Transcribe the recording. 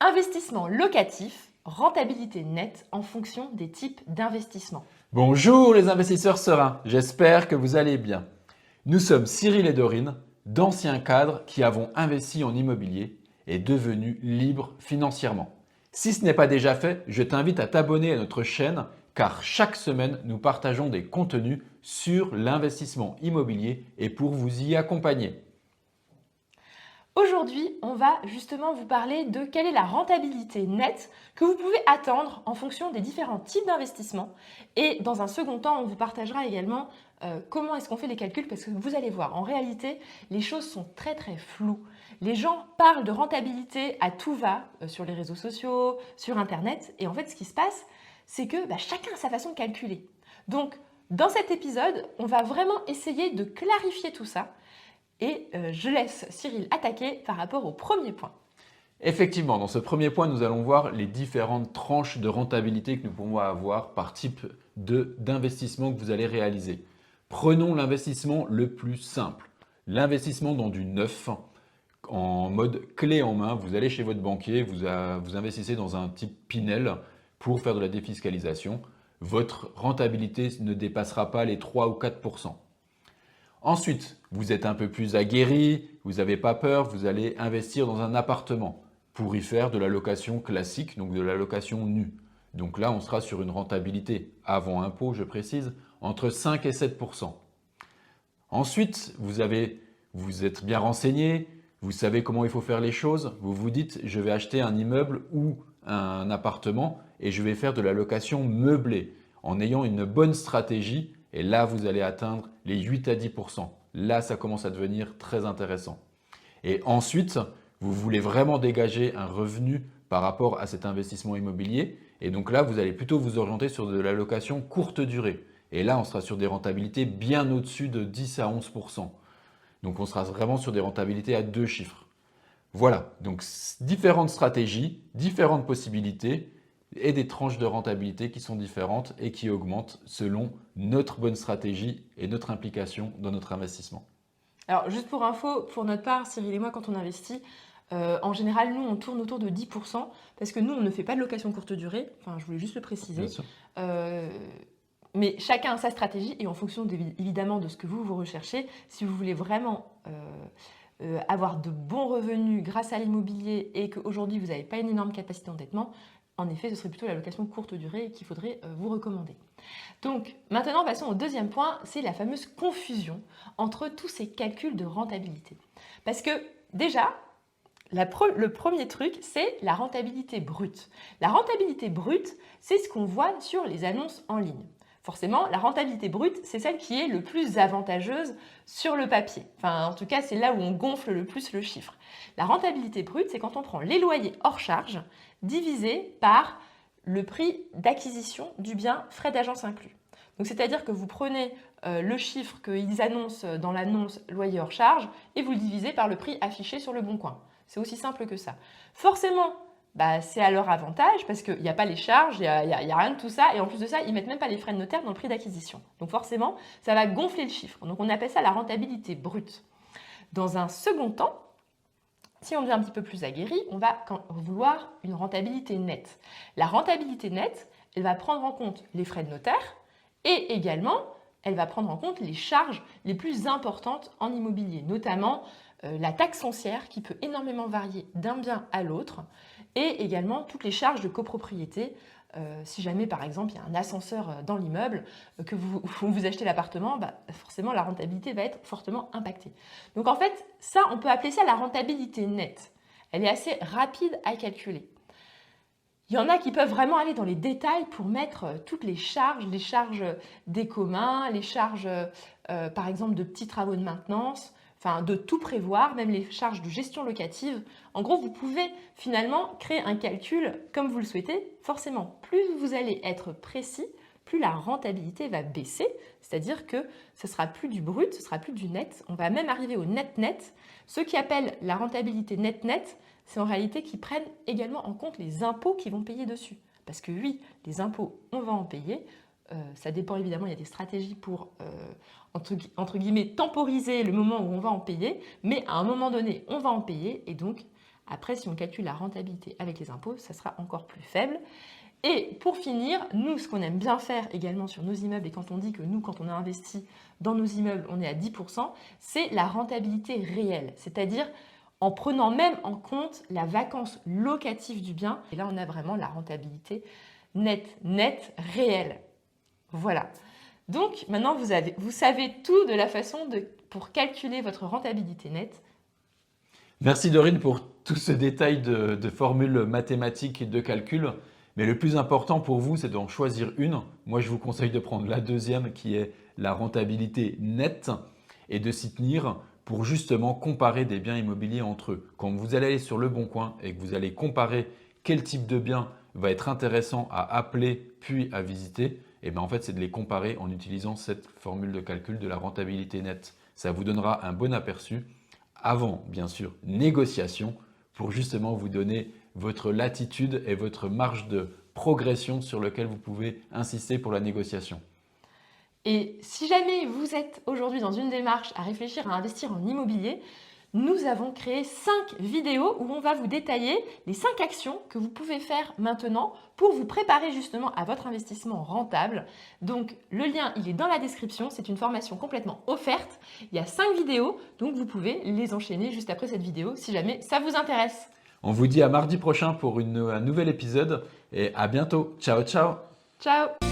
Investissement locatif, rentabilité nette en fonction des types d'investissement. Bonjour les investisseurs sereins, j'espère que vous allez bien. Nous sommes Cyril et Dorine, d'anciens cadres qui avons investi en immobilier et devenus libres financièrement. Si ce n'est pas déjà fait, je t'invite à t'abonner à notre chaîne car chaque semaine nous partageons des contenus sur l'investissement immobilier et pour vous y accompagner. Aujourd'hui, on va justement vous parler de quelle est la rentabilité nette que vous pouvez attendre en fonction des différents types d'investissements. Et dans un second temps, on vous partagera également comment est-ce qu'on fait les calculs parce que vous allez voir, en réalité, les choses sont très floues. Les gens parlent de rentabilité à tout va sur les réseaux sociaux, sur Internet. Et en fait, ce qui se passe, c'est que chacun a sa façon de calculer. Donc, dans cet épisode, on va vraiment essayer de clarifier tout ça. Et je laisse Cyril attaquer par rapport au premier point. Effectivement, dans ce premier point, nous allons voir les différentes tranches de rentabilité que nous pouvons avoir par type d'investissement que vous allez réaliser. Prenons l'investissement le plus simple, l'investissement dans du neuf en mode clé en main. Vous allez chez votre banquier, vous investissez dans un type Pinel pour faire de la défiscalisation. Votre rentabilité ne dépassera pas les 3 ou 4%. Ensuite, vous êtes un peu plus aguerri, vous n'avez pas peur, vous allez investir dans un appartement pour y faire de la location classique, donc de la location nue. Donc là, on sera sur une rentabilité, avant impôt, je précise, entre 5 et 7%. Ensuite, vous êtes bien renseigné, vous savez comment il faut faire les choses, vous vous dites, je vais acheter un immeuble ou un appartement et je vais faire de la location meublée en ayant une bonne stratégie. Et là, vous allez atteindre les 8 à 10%. Là, ça commence à devenir très intéressant. Et ensuite, vous voulez vraiment dégager un revenu par rapport à cet investissement immobilier. Et donc là, vous allez plutôt vous orienter sur de la location courte durée. Et là, on sera sur des rentabilités bien au-dessus de 10 à 11%. Donc on sera vraiment sur des rentabilités à 2 chiffres. Voilà, donc différentes stratégies, différentes possibilités et des tranches de rentabilité qui sont différentes et qui augmentent selon notre bonne stratégie et notre implication dans notre investissement. Alors, juste pour info, pour notre part, Cyril et moi, quand on investit, en général, nous, on tourne autour de 10% parce que nous, on ne fait pas de location courte durée. Enfin, je voulais juste le Bien préciser. sûr. Euh, mais chacun a sa stratégie et en fonction évidemment de ce que vous recherchez, si vous voulez vraiment avoir de bons revenus grâce à l'immobilier et qu'aujourd'hui, vous n'avez pas une énorme capacité d'endettement, en effet, ce serait plutôt la location courte durée qu'il faudrait vous recommander. Donc, maintenant, passons au deuxième point, c'est la fameuse confusion entre tous ces calculs de rentabilité. Parce que déjà, le premier truc, c'est la rentabilité brute. La rentabilité brute, c'est ce qu'on voit sur les annonces en ligne. Forcément, la rentabilité brute, c'est celle qui est le plus avantageuse sur le papier. Enfin, en tout cas, c'est là où on gonfle le plus le chiffre. La rentabilité brute, c'est quand on prend les loyers hors charge divisé par le prix d'acquisition du bien, frais d'agence inclus. Donc, c'est-à-dire que vous prenez le chiffre qu'ils annoncent dans l'annonce loyer hors charge et vous le divisez par le prix affiché sur le bon coin. C'est aussi simple que ça. Forcément, c'est à leur avantage parce qu'il n'y a pas les charges, il n'y a rien de tout ça. Et en plus de ça, ils ne mettent même pas les frais de notaire dans le prix d'acquisition. Donc forcément, ça va gonfler le chiffre. Donc on appelle ça la rentabilité brute. Dans un second temps, si on devient un petit peu plus aguerri, on va vouloir une rentabilité nette. La rentabilité nette, elle va prendre en compte les frais de notaire et également, elle va prendre en compte les charges les plus importantes en immobilier, notamment la taxe foncière qui peut énormément varier d'un bien à l'autre et également toutes les charges de copropriété. Si jamais par exemple il y a un ascenseur dans l'immeuble, que vous achetez l'appartement, forcément la rentabilité va être fortement impactée. Donc en fait, ça on peut appeler ça la rentabilité nette. Elle est assez rapide à calculer. Il y en a qui peuvent vraiment aller dans les détails pour mettre toutes les charges des communs, les charges par exemple de petits travaux de maintenance, enfin de tout prévoir, même les charges de gestion locative. En gros, vous pouvez finalement créer un calcul comme vous le souhaitez. Forcément, plus vous allez être précis, plus la rentabilité va baisser, c'est-à-dire que ce sera plus du brut, ce sera plus du net. On va même arriver au net-net. Ceux qui appellent la rentabilité net-net, c'est en réalité qu'ils prennent également en compte les impôts qu'ils vont payer dessus. Parce que oui, les impôts, on va en payer. Ça dépend évidemment, il y a des stratégies pour, entre guillemets, temporiser le moment où on va en payer. Mais à un moment donné, on va en payer. Et donc, Après, si on calcule la rentabilité avec les impôts, ça sera encore plus faible. Et pour finir, nous, ce qu'on aime bien faire également sur nos immeubles, et quand on dit que nous, quand on a investi dans nos immeubles, on est à 10%, c'est la rentabilité réelle. C'est-à-dire en prenant même en compte la vacance locative du bien. Et là, on a vraiment la rentabilité nette, réelle. Voilà. Donc, maintenant, vous savez tout de la façon pour calculer votre rentabilité nette. Merci Dorine pour tout ce détail de formules mathématiques et de calcul. Mais le plus important pour vous, c'est d'en choisir une. Moi, je vous conseille de prendre la deuxième qui est la rentabilité nette et de s'y tenir pour justement comparer des biens immobiliers entre eux. Quand vous allez aller sur Le Bon Coin et que vous allez comparer quel type de bien va être intéressant à appeler puis à visiter, et bien en fait, c'est de les comparer en utilisant cette formule de calcul de la rentabilité nette. Ça vous donnera un bon aperçu avant, bien sûr, négociation pour justement vous donner votre latitude et votre marge de progression sur lequel vous pouvez insister pour la négociation. Et si jamais vous êtes aujourd'hui dans une démarche à réfléchir à investir en immobilier, nous avons créé 5 vidéos où on va vous détailler les 5 actions que vous pouvez faire maintenant pour vous préparer justement à votre investissement rentable. Donc le lien, il est dans la description, c'est une formation complètement offerte. Il y a 5 vidéos, donc vous pouvez les enchaîner juste après cette vidéo si jamais ça vous intéresse. On vous dit à mardi prochain pour un nouvel épisode et à bientôt. Ciao, ciao! Ciao!